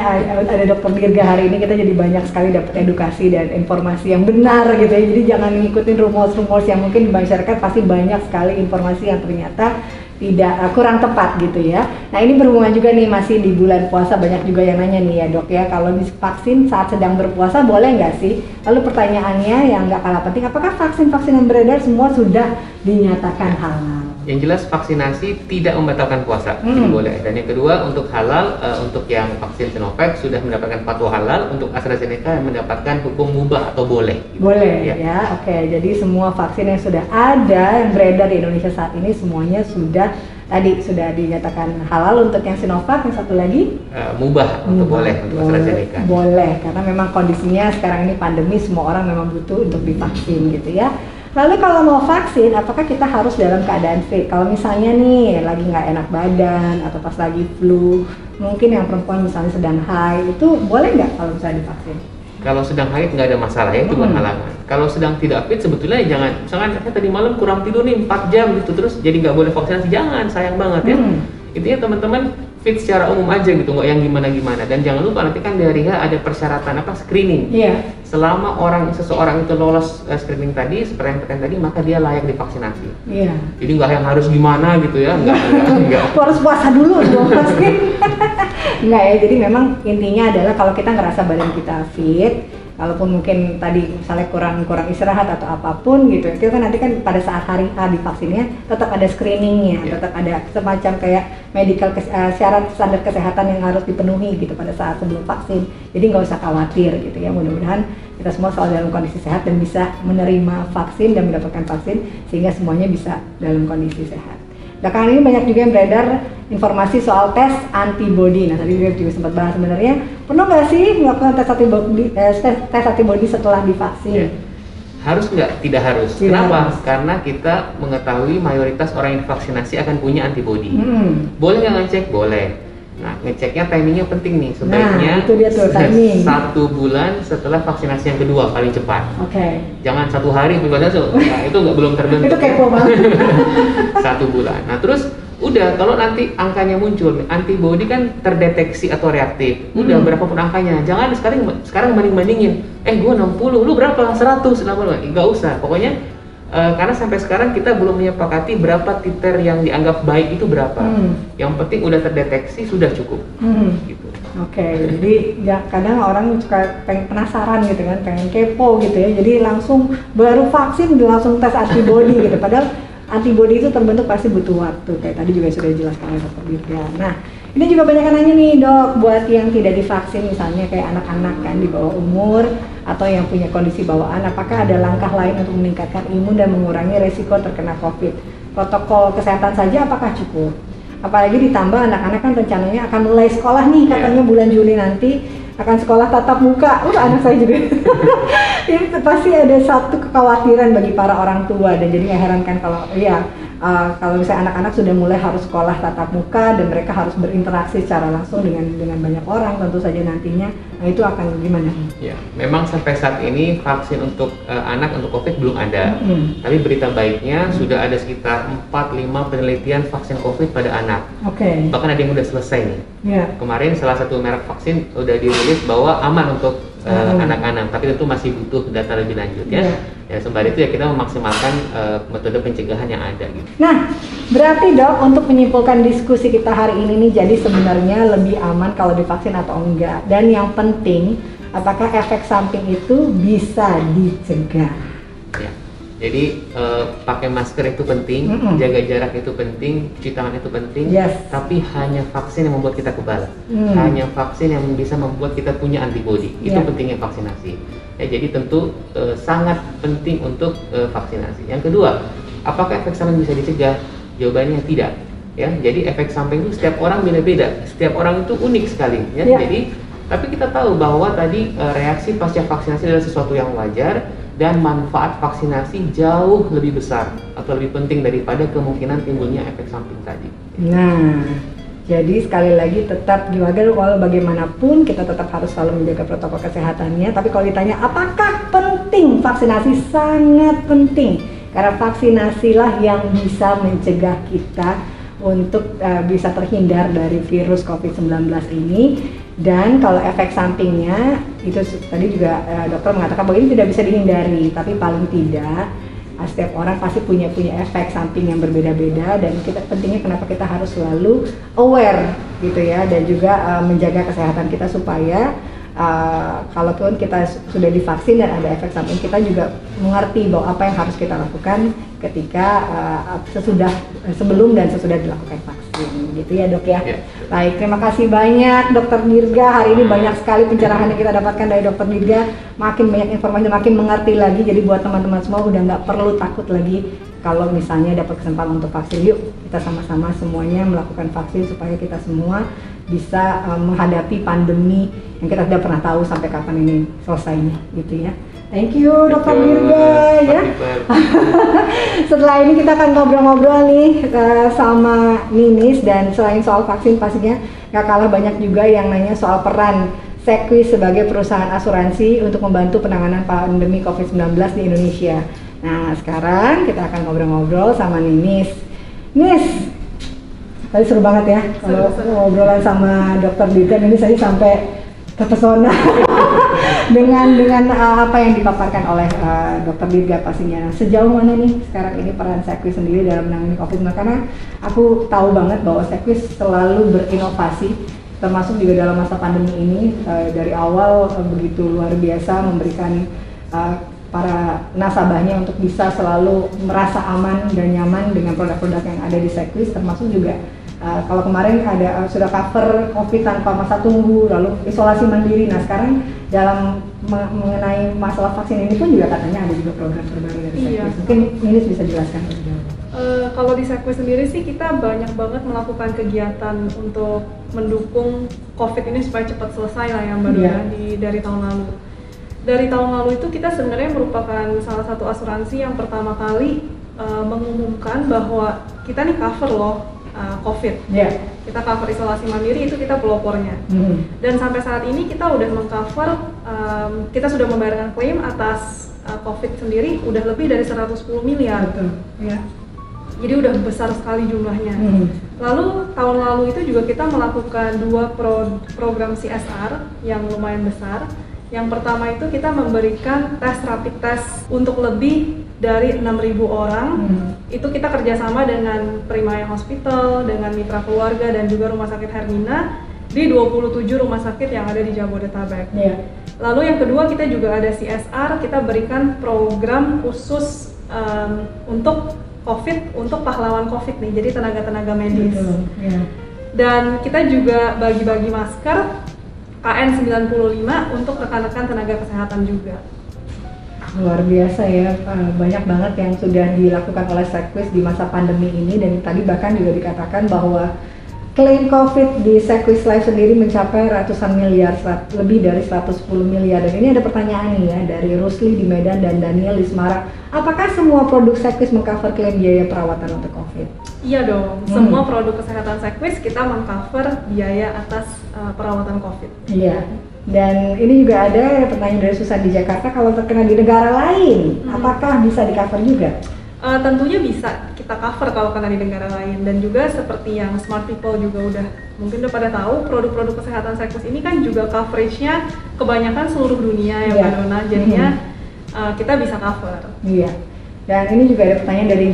ada Dokter Dirga hari ini, kita jadi banyak sekali dapat edukasi dan informasi yang benar gitu ya. Jadi jangan ngikutin rumors-rumors yang mungkin di masyarakat pasti banyak sekali informasi yang ternyata tidak kurang tepat gitu ya. Nah ini berhubungan juga nih masih di bulan puasa, banyak juga yang nanya nih ya Dok ya, kalau divaksin saat sedang berpuasa boleh nggak sih? Lalu pertanyaannya yang nggak kalah penting, apakah vaksin-vaksin yang beredar semua sudah dinyatakan halal? Yang jelas vaksinasi tidak membatalkan puasa, jadi boleh. Dan yang kedua untuk halal, untuk yang vaksin Sinovac sudah mendapatkan fatwa halal, untuk AstraZeneca mendapatkan hukum mubah atau boleh. Boleh ya, oke. Jadi semua vaksin yang sudah ada yang beredar di Indonesia saat ini semuanya sudah dinyatakan halal. Untuk yang Sinovac, yang satu lagi mubah atau boleh untuk AstraZeneca. Boleh, karena memang kondisinya sekarang ini pandemi, semua orang memang butuh untuk divaksin gitu ya. Lalu kalau mau vaksin, apakah kita harus dalam keadaan fit? Kalau misalnya nih lagi nggak enak badan atau pas lagi flu, mungkin yang perempuan misalnya sedang haid, itu boleh nggak kalau misalnya divaksin? Kalau sedang haid nggak ada masalah ya, itu bukan halangan. Kalau sedang tidak fit sebetulnya jangan, misalkan saya tadi malam kurang tidur nih 4 jam gitu terus jadi nggak boleh vaksinasi, jangan, sayang banget ya. Intinya teman-teman fit secara umum aja gitu, nggak yang gimana-gimana. Dan jangan lupa nanti kan di hari H ada persyaratan screening. Selama seseorang itu lolos screening tadi, seperti yang pertanyaan tadi, maka dia layak divaksinasi. Jadi nggak yang harus gimana gitu ya, nggak. Harus puasa dulu dong pasti. Nggak ya, jadi memang intinya adalah kalau kita ngerasa badan kita fit, kalaupun mungkin tadi misalnya kurang istirahat atau apapun gitu, itu kan nanti kan pada saat hari A divaksinnya tetap ada screeningnya, tetap ada semacam kayak medical syarat standar kesehatan yang harus dipenuhi gitu pada saat sebelum vaksin. Jadi nggak usah khawatir gitu ya, mudah-mudahan kita semua selalu dalam kondisi sehat dan bisa menerima vaksin dan mendapatkan vaksin sehingga semuanya bisa dalam kondisi sehat. Belakangan ini banyak juga yang beredar informasi soal tes antibodi. Nah tadi juga sempat bahas sebenarnya, perlu nggak sih melakukan tes antibodi setelah divaksin? Harus nggak? Tidak harus. Kenapa? Karena kita mengetahui mayoritas orang yang divaksinasi akan punya antibodi. Boleh nggak ngecek? Boleh. Nah, ngeceknya timingnya penting nih, sebaiknya itu dia tuh, timing. 1 bulan setelah vaksinasi yang kedua paling cepat. Jangan 1 hari nah, itu belum terbentuk. Itu kepo banget. 1 bulan. Nah terus udah kalau nanti angkanya muncul, antibody kan terdeteksi atau reaktif, udah berapapun angkanya, jangan sekarang banding-bandingin, gue 60, lu berapa? 100, nggak usah, pokoknya karena sampai sekarang kita belum menyepakati berapa titer yang dianggap baik itu berapa. Yang penting udah terdeteksi sudah cukup. Gitu. Oke, jadi ya kadang orang suka pengen penasaran gitu kan, pengen kepo gitu ya. Jadi langsung baru vaksin langsung tes antibody gitu. Padahal antibody itu terbentuk pasti butuh waktu. Kayak tadi juga sudah dijelaskan oleh Dr. Dirga. Nah, ini juga banyak yang nanya nih dok, buat yang tidak divaksin misalnya kayak anak-anak kan di bawah umur atau yang punya kondisi bawaan, apakah ada langkah lain untuk meningkatkan imun dan mengurangi resiko terkena COVID? Protokol kesehatan saja apakah cukup? Apalagi ditambah anak-anak kan rencananya akan mulai sekolah nih katanya bulan Juli nanti akan sekolah tatap muka. Anak saya juga. Ini pasti ada satu kekhawatiran bagi para orang tua dan jadi nggak heran kan kalau misalnya anak-anak sudah mulai harus sekolah tatap muka dan mereka harus berinteraksi secara langsung dengan banyak orang tentu saja nantinya, nah itu akan gimana? Ya, memang sampai saat ini vaksin untuk anak untuk COVID belum ada. Tapi berita baiknya sudah ada sekitar 4-5 penelitian vaksin COVID pada anak. Bahkan ada yang udah selesai nih. Kemarin salah satu merek vaksin udah dirilis bahwa aman untuk anak-anak, tapi tentu masih butuh data lebih lanjut ya. Ya sembari itu ya kita memaksimalkan metode pencegahan yang ada gitu. Nah, berarti dok untuk menyimpulkan diskusi kita hari ini nih, jadi sebenarnya lebih aman kalau divaksin atau enggak, dan yang penting apakah efek samping itu bisa dicegah? Ya. Jadi pakai masker itu penting, jaga jarak itu penting, cuci tangan itu penting, tapi hanya vaksin yang membuat kita kebal, hanya vaksin yang bisa membuat kita punya antibody, itu pentingnya vaksinasi. Ya, jadi tentu sangat penting untuk vaksinasi. Yang kedua, apakah efek samping bisa dicegah? Jawabannya tidak. Ya, jadi efek samping itu setiap orang beda-beda, setiap orang itu unik sekali. Ya, jadi tapi kita tahu bahwa tadi reaksi pasca vaksinasi adalah sesuatu yang wajar. Dan manfaat vaksinasi jauh lebih besar atau lebih penting daripada kemungkinan timbulnya efek samping tadi. Nah, jadi sekali lagi tetap walau bagaimanapun kita tetap harus selalu menjaga protokol kesehatannya. Tapi kalau ditanya apakah penting vaksinasi, sangat penting. Karena vaksinasilah yang bisa mencegah kita untuk bisa terhindar dari virus COVID-19 ini. Dan kalau efek sampingnya itu tadi juga dokter mengatakan bahwa ini tidak bisa dihindari, tapi paling tidak setiap orang pasti punya efek samping yang berbeda-beda, dan pentingnya kenapa kita harus selalu aware gitu ya, dan juga menjaga kesehatan kita supaya kalaupun kita sudah divaksin dan ada efek samping, kita juga mengerti bahwa apa yang harus kita lakukan ketika sebelum dan sesudah dilakukan vaksin gitu ya dok ya. Baik, terima kasih banyak Dr. Dirga. Hari ini banyak sekali pencerahan yang kita dapatkan dari Dr. Dirga, makin banyak informasi, makin mengerti lagi. Jadi buat teman-teman semua udah nggak perlu takut lagi kalau misalnya dapat kesempatan untuk vaksin. Yuk kita sama-sama semuanya melakukan vaksin supaya kita semua bisa menghadapi pandemi yang kita tidak pernah tahu sampai kapan ini selesainya gitu ya. Thank you Dr. Dirga ya. Setelah ini kita akan ngobrol-ngobrol nih sama Ninis, dan selain soal vaksin pastinya gak kalah banyak juga yang nanya soal peran Sequis sebagai perusahaan asuransi untuk membantu penanganan pandemi COVID-19 di Indonesia. Nah sekarang kita akan ngobrol-ngobrol sama Ninis. Nis, tadi seru banget ya kalau ngobrolan sama Dr. Dirga. Ini saya sampai terpesona dengan apa yang dipaparkan oleh Dr. Dirga pastinya. Sejauh mana nih sekarang ini peran Sequis sendiri dalam menangani COVID-19? Karena aku tahu banget bahwa Sequis selalu berinovasi, termasuk juga dalam masa pandemi ini. Dari awal begitu luar biasa memberikan para nasabahnya untuk bisa selalu merasa aman dan nyaman dengan produk-produk yang ada di Sequis, termasuk juga kalau kemarin ada sudah cover COVID tanpa masa tunggu, lalu isolasi mandiri. Nah sekarang dalam mengenai masalah vaksin ini pun juga katanya ada juga program terbaru dari Sequis. Mungkin ini bisa jelaskan lebih jauh. Kalau di Sequis sendiri sih kita banyak banget melakukan kegiatan untuk mendukung COVID ini supaya cepat selesai lah yang baru dari tahun lalu. Dari tahun lalu itu kita sebenarnya merupakan salah satu asuransi yang pertama kali mengumumkan bahwa kita nih cover loh COVID. Kita cover isolasi mandiri, itu kita pelopornya. Dan sampai saat ini kita udah mengcover, kita sudah membayarkan klaim atas COVID sendiri udah lebih dari 110 miliar. Betul. Ya. Jadi udah besar sekali jumlahnya. Lalu tahun lalu itu juga kita melakukan 2 program CSR yang lumayan besar. Yang pertama itu kita memberikan rapid test untuk lebih dari 6.000 orang. Itu kita kerjasama dengan Primaya Hospital, dengan Mitra Keluarga dan juga Rumah Sakit Hermina di 27 rumah sakit yang ada di Jabodetabek. Lalu yang kedua kita juga ada CSR, kita berikan program khusus untuk COVID, untuk pahlawan COVID nih, jadi tenaga-tenaga medis. Dan kita juga bagi-bagi masker KN95 untuk rekan-rekan tenaga kesehatan juga. Luar biasa ya, banyak banget yang sudah dilakukan oleh Sekwis di masa pandemi ini, dan tadi bahkan juga dikatakan bahwa klaim COVID di Sekwis Life sendiri mencapai ratusan miliar, lebih dari 110 miliar. Dan ini ada pertanyaan nih ya dari Rusli di Medan dan Daniel di Semarang. Apakah semua produk Sekwis mengcover klaim biaya perawatan untuk COVID? Iya dong, semua produk kesehatan Sekwis kita mengcover biaya atas perawatan COVID. Iya. Dan ini juga ada pertanyaan dari Susan di Jakarta, kalau terkena di negara lain, apakah bisa di-cover juga? Tentunya bisa kita cover kalau kena di negara lain, dan juga seperti yang Smart People juga mungkin udah pada tahu, produk-produk kesehatan Sekwis ini kan juga coveragenya kebanyakan seluruh dunia ya Mbak Dona, jadinya kita bisa cover. Iya. Dan ini juga ada pertanyaan dari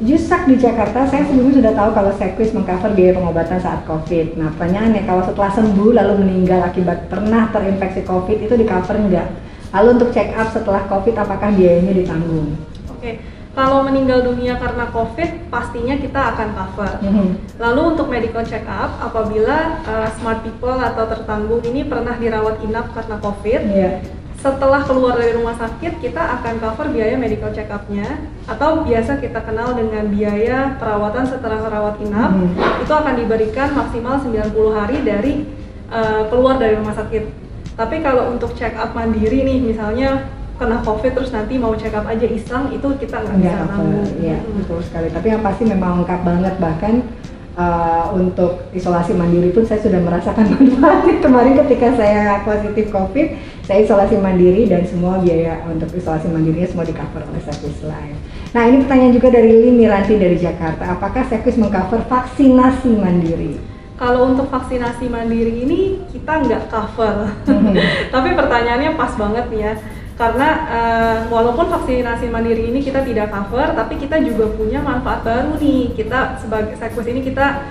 Jusak di Jakarta. Saya sebelumnya sudah tahu kalau Sekwis mengcover biaya pengobatan saat COVID. Nah, pertanyaannya, kalau setelah sembuh lalu meninggal akibat pernah terinfeksi COVID, itu di-cover nggak? Lalu untuk check up setelah COVID, apakah biayanya ditanggung? Oke. Kalau meninggal dunia karena COVID, pastinya kita akan cover. Lalu untuk medical check up, apabila Smart People atau tertanggung ini pernah dirawat inap karena COVID, setelah keluar dari rumah sakit, kita akan cover biaya medical check up-nya, atau biasa kita kenal dengan biaya perawatan setelah rawat inap. Itu akan diberikan maksimal 90 hari dari keluar dari rumah sakit. Tapi kalau untuk check up mandiri nih, misalnya kena COVID terus nanti mau check up aja iseng, itu kita nggak bisa nanggung. Iya, betul sekali. Tapi yang pasti memang lengkap banget, bahkan untuk isolasi mandiri pun saya sudah merasakan manfaatnya. Kemarin ketika saya positif COVID, saya isolasi mandiri dan semua biaya untuk isolasi mandirinya semua di-cover oleh Sekwis Life. Nah, ini pertanyaan juga dari Lini Ranti dari Jakarta. Apakah Sekwis mengcover vaksinasi mandiri? Kalau untuk vaksinasi mandiri ini kita nggak cover. Tapi pertanyaannya pas banget nih ya. Karena walaupun vaksinasi mandiri ini kita tidak cover, tapi kita juga punya manfaat baru nih. Kita sebagai Sekwis ini kita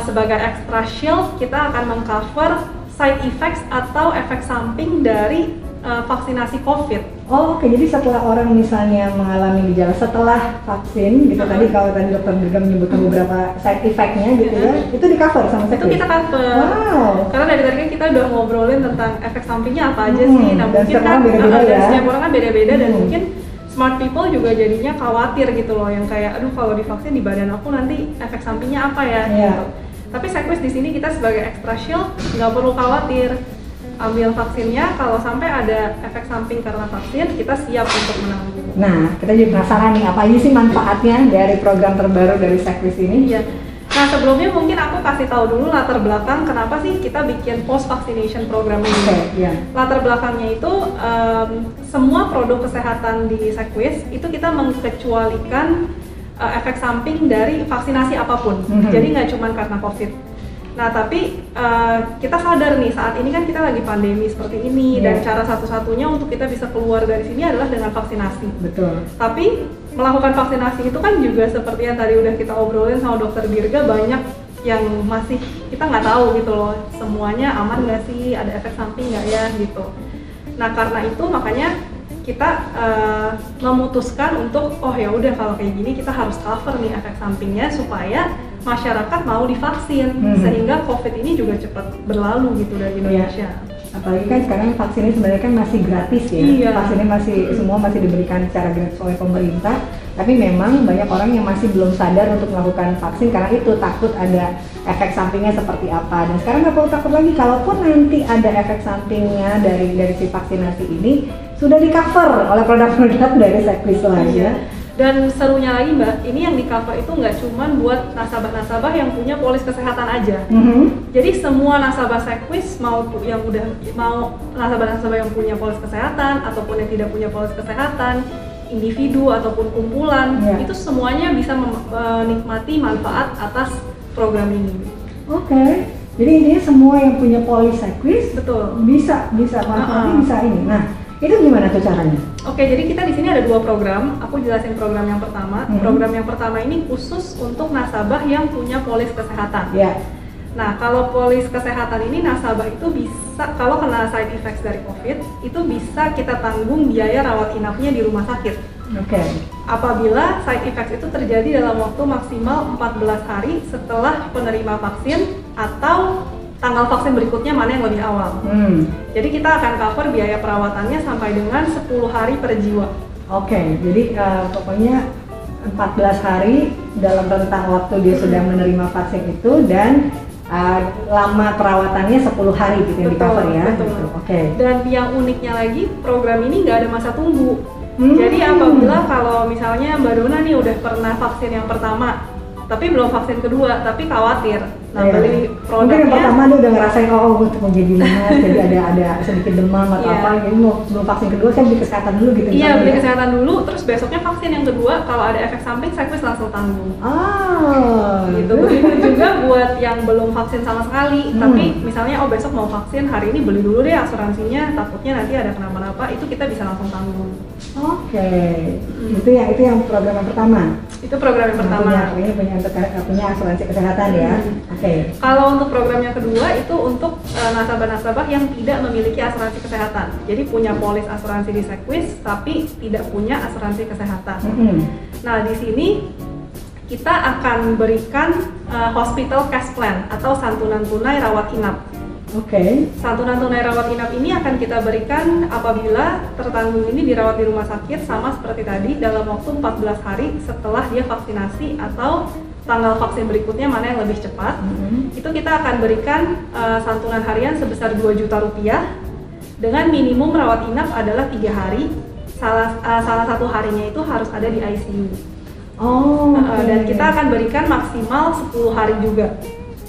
sebagai extra shield, kita akan mengcover side effects atau efek samping dari vaksinasi COVID. Oh, oke. Jadi setelah orang misalnya mengalami gejala setelah vaksin, gitu tadi kalau tadi dokter juga menyebutkan beberapa side effect-nya gitu ya, itu di-cover sama Sekwis? Itu kita cover. Wow. Karena dari tadi kan kita udah ngobrolin tentang efek sampingnya apa aja sih. Nah, mungkin kan setiap orang kan beda-beda dan mungkin Smart People juga jadinya khawatir gitu loh, yang kayak aduh kalau divaksin di badan aku nanti efek sampingnya apa ya gitu. Tapi Sekwis di sini kita sebagai extra shield nggak perlu khawatir. Ambil vaksinnya, kalau sampai ada efek samping karena vaksin, kita siap untuk menanggung. Nah, kita jadi penasaran nih, apa aja sih manfaatnya dari program terbaru dari Sekwis ini? Iya. Nah, sebelumnya mungkin aku kasih tahu dulu latar belakang kenapa sih kita bikin post vaccination program ini. Latar belakangnya itu semua produk kesehatan di Sekwis itu kita mengecualikan efek samping dari vaksinasi apapun. Jadi nggak cuma karena COVID. Nah, tapi kita sadar nih saat ini kan kita lagi pandemi seperti ini, dan cara satu-satunya untuk kita bisa keluar dari sini adalah dengan vaksinasi. Betul. Tapi melakukan vaksinasi itu kan juga seperti yang tadi udah kita obrolin sama Dokter Dirga, banyak yang masih kita nggak tahu gitu loh, semuanya aman nggak sih, ada efek samping nggak ya gitu. Nah, karena itu makanya kita memutuskan untuk oh ya udah kalau kayak gini kita harus cover nih efek sampingnya supaya masyarakat mau divaksin sehingga COVID ini juga cepat berlalu gitu dari Indonesia. Apalagi kan sekarang vaksinnya sebenarnya kan masih gratis ya. Vaksinnya masih semua masih diberikan secara gratis oleh pemerintah. Tapi memang banyak orang yang masih belum sadar untuk melakukan vaksin karena itu takut ada efek sampingnya seperti apa. Dan sekarang nggak perlu takut lagi, kalaupun nanti ada efek sampingnya dari si vaksinasi ini sudah di-cover oleh produk-produk dari Sekwis Life. Dan serunya lagi Mbak, ini yang di-cover itu nggak cuma buat nasabah-nasabah yang punya polis kesehatan aja. Jadi semua nasabah Sekwis mau nasabah-nasabah yang punya polis kesehatan ataupun yang tidak punya polis kesehatan individu ataupun kumpulan, itu semuanya bisa menikmati manfaat atas program ini. Oke. Jadi intinya semua yang punya Polisequis bisa manfaatnya bisa ini. Nah, itu gimana tuh caranya? Oke, jadi kita di sini ada 2 program. Aku jelasin program yang pertama. Program yang pertama ini khusus untuk nasabah yang punya polis kesehatan. Nah, kalau polis kesehatan ini nasabah itu bisa, kalau kena side effects dari COVID, itu bisa kita tanggung biaya rawat inapnya di rumah sakit. Apabila side effects itu terjadi dalam waktu maksimal 14 hari setelah penerima vaksin atau tanggal vaksin berikutnya mana yang lebih awal. Jadi kita akan cover biaya perawatannya sampai dengan 10 hari per jiwa. Jadi pokoknya 14 hari dalam rentang waktu dia sudah menerima vaksin itu dan lama perawatannya 10 hari gitu yang di cover ya. Dan yang uniknya lagi, program ini nggak ada masa tunggu. Jadi apabila kalau misalnya Mbak Dona nih udah pernah vaksin yang pertama, tapi belum vaksin kedua, tapi khawatir, beli produknya. Mungkin yang pertama dia udah ngerasain untuk menjadi lemas, jadi ada sedikit demam atau apa, jadi mau sebelum vaksin kedua saya beli kesehatan dulu gitu. Beli kesehatan dulu, terus besoknya vaksin yang kedua, kalau ada efek samping Sequis langsung tanggung. Gitu. Begitu juga buat yang belum vaksin sama sekali, tapi misalnya besok mau vaksin, hari ini beli dulu deh asuransinya, takutnya nanti ada kenapa-napa, itu kita bisa langsung tanggung. Itu yang program yang pertama. Itu program yang pertama. Punya asuransi kesehatan ya. Kalau untuk program yang kedua itu untuk nasabah-nasabah yang tidak memiliki asuransi kesehatan. Jadi punya polis asuransi di Sequis tapi tidak punya asuransi kesehatan. Nah, di sini kita akan berikan hospital cash plan atau santunan tunai rawat inap. Santunan tunai rawat inap ini akan kita berikan apabila tertanggung ini dirawat di rumah sakit sama seperti tadi dalam waktu 14 hari setelah dia vaksinasi atau tanggal vaksin berikutnya mana yang lebih cepat. Itu kita akan berikan santunan harian sebesar 2 juta rupiah dengan minimum rawat inap adalah 3 hari. Salah satu harinya itu harus ada di ICU. Dan kita akan berikan maksimal 10 hari juga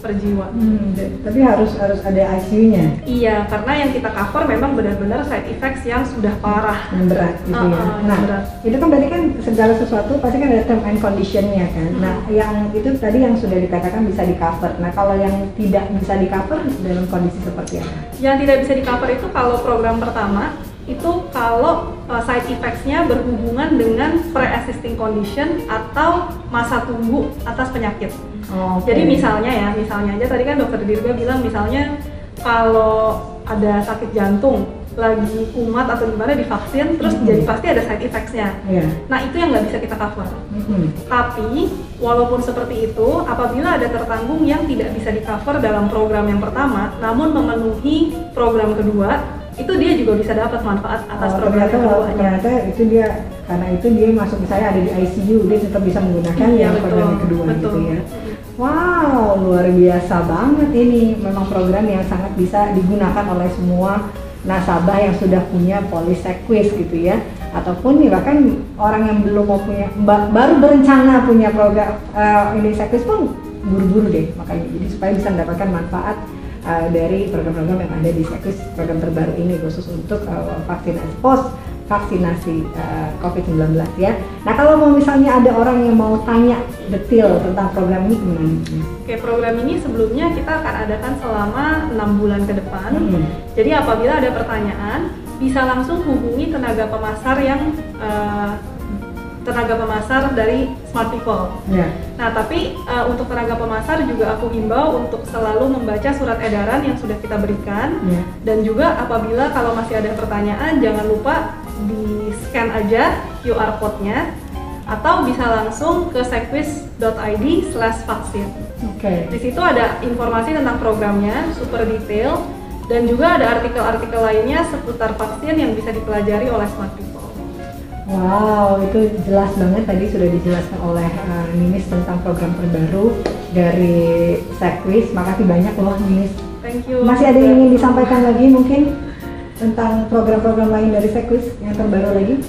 per jiwa. Tapi harus ada ICU-nya. Iya, karena yang kita cover memang benar-benar side effects yang sudah parah, yang berat gitu ya. Nah, itu kan berarti kan segala sesuatu pasti kan ada term and condition-nya kan. Nah, yang itu tadi yang sudah dikatakan bisa di cover. Nah, kalau yang tidak bisa di cover dalam kondisi seperti apa? Yang tidak bisa di cover itu kalau program pertama itu kalau side effects-nya berhubungan dengan pre-existing condition atau masa tunggu atas penyakit. Jadi misalnya aja tadi kan dokter Dirga bilang misalnya kalau ada sakit jantung lagi kumat atau gimana divaksin terus jadi pasti ada side effects-nya. Nah, itu yang nggak bisa kita cover. Tapi walaupun seperti itu, apabila ada tertanggung yang tidak bisa di cover dalam program yang pertama namun memenuhi program kedua, itu dia juga bisa dapat manfaat atas program kedua. Ternyata itu dia, karena itu dia masuk misalnya ada di ICU, dia tetap bisa menggunakan program yang kedua gitu ya. Wow, luar biasa banget ini. Memang program yang sangat bisa digunakan oleh semua nasabah yang sudah punya polis Sequis gitu ya. Ataupun bahkan orang yang belum mau punya, baru berencana punya program ini Sequis pun buru-buru deh makanya. Jadi supaya bisa mendapatkan manfaat dari program-program yang ada di Sequis, program terbaru ini khusus untuk vaksinasi COVID-19 ya. Nah, kalau mau misalnya ada orang yang mau tanya detail tentang program ini gimana? Program ini sebelumnya kita akan adakan selama 6 bulan ke depan. Jadi apabila ada pertanyaan bisa langsung hubungi tenaga pemasar yang dari Smart People. Nah, tapi untuk tenaga pemasar juga aku himbau untuk selalu membaca surat edaran yang sudah kita berikan. Dan juga apabila kalau masih ada pertanyaan jangan lupa di scan aja QR code-nya atau bisa langsung ke sequis.id/vaksin. Di situ ada informasi tentang programnya super detail dan juga ada artikel-artikel lainnya seputar vaksin yang bisa dipelajari oleh Smart People. Wow, itu jelas banget tadi sudah dijelaskan oleh Ninis tentang program terbaru dari Sequis. Makasih banyak loh Ninis. Thank you. Masih ada yang ingin disampaikan lagi mungkin tentang program-program lain dari Sequis yang terbaru lagi?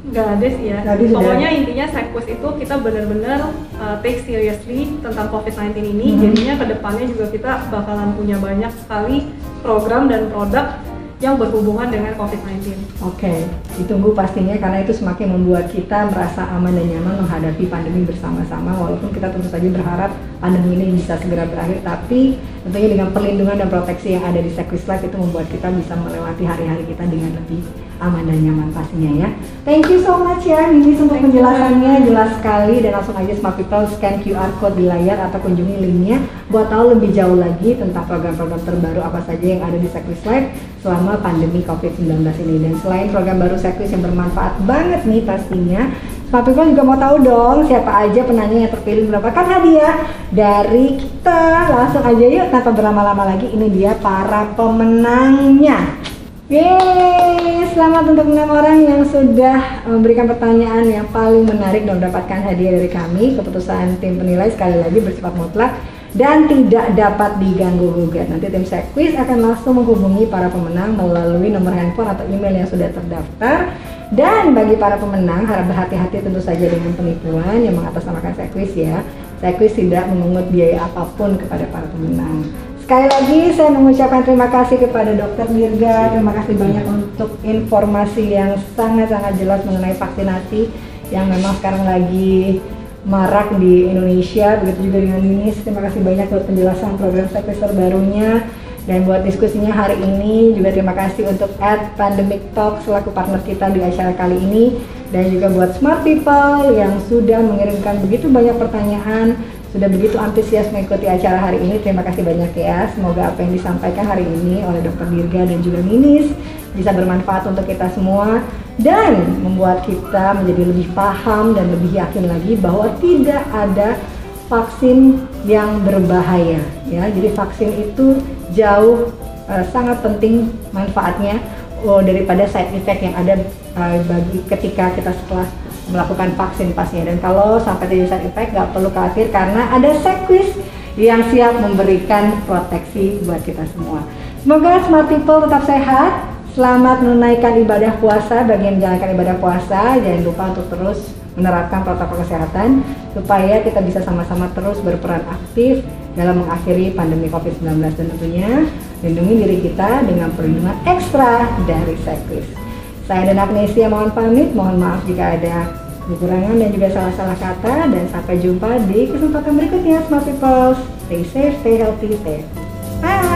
Nggak ada sih ya. Pokoknya intinya Sequis itu kita benar-benar take seriously tentang COVID-19 ini. Jadinya kedepannya juga kita bakalan punya banyak sekali program dan produk yang berhubungan dengan COVID-19. Oke, ditunggu pastinya karena itu semakin membuat kita merasa aman dan nyaman menghadapi pandemi bersama-sama, walaupun kita tentu saja berharap pandemi ini bisa segera berakhir, tapi tentunya dengan perlindungan dan proteksi yang ada di Sekwis Life itu membuat kita bisa melewati hari-hari kita dengan lebih aman dan nyaman pastinya ya. Thank you so much ya Ninis untuk penjelasannya, jelas sekali, dan langsung aja Smart People scan QR code di layar atau kunjungi linknya buat tahu lebih jauh lagi tentang program-program terbaru apa saja yang ada di Sekwis Life selama pandemi COVID-19 ini. Dan selain program baru Sekwis yang bermanfaat banget nih pastinya, Smart People juga mau tahu dong siapa aja penanya yang terpilih mendapatkan hadiah dari kita. Langsung aja yuk tanpa berlama-lama lagi, ini dia para pemenangnya. Yeay, selamat untuk 6 orang yang sudah memberikan pertanyaan yang paling menarik dan mendapatkan hadiah dari kami. Keputusan tim penilai sekali lagi bersifat mutlak dan tidak dapat diganggu-gugat. Nanti tim Sekwis akan langsung menghubungi para pemenang melalui nomor handphone atau email yang sudah terdaftar. Dan bagi para pemenang harap berhati-hati tentu saja dengan penipuan yang mengatasnamakan Sekwis ya. Sekwis tidak memungut biaya apapun kepada para pemenang. Sekali lagi saya mengucapkan terima kasih kepada Dr. Dirga, terima kasih banyak untuk informasi yang sangat-sangat jelas mengenai vaksinasi yang memang sekarang lagi marak di Indonesia, begitu juga dengan Ninis. Terima kasih banyak buat penjelasan program Sekwis terbarunya, dan buat diskusinya hari ini juga terima kasih untuk @Pandemic Talk selaku partner kita di acara kali ini, dan juga buat Smart People yang sudah mengirimkan begitu banyak pertanyaan, sudah begitu antusias mengikuti acara hari ini. Terima kasih banyak ya. Semoga apa yang disampaikan hari ini oleh Dr. Dirga dan juga Ninis bisa bermanfaat untuk kita semua dan membuat kita menjadi lebih paham dan lebih yakin lagi bahwa tidak ada vaksin yang berbahaya ya. Jadi vaksin itu jauh sangat penting manfaatnya daripada side effect yang ada bagi ketika kita setelah melakukan vaksin pastinya. Dan kalau sampai terjadi side effect nggak perlu khawatir karena ada Sekwis yang siap memberikan proteksi buat kita semua. Semoga Smart People tetap sehat, selamat menunaikan ibadah puasa. Bagi yang menjalankan ibadah puasa jangan lupa untuk terus menerapkan protokol kesehatan supaya kita bisa sama-sama terus berperan aktif dalam mengakhiri pandemi COVID-19 dan tentunya lindungi diri kita dengan perlindungan ekstra dari Sekwis. Saya dan Agnesia mohon pamit, mohon maaf jika ada kekurangan dan juga salah-salah kata, dan sampai jumpa di kesempatan berikutnya Smart People. Stay safe, stay healthy, stay. Bye.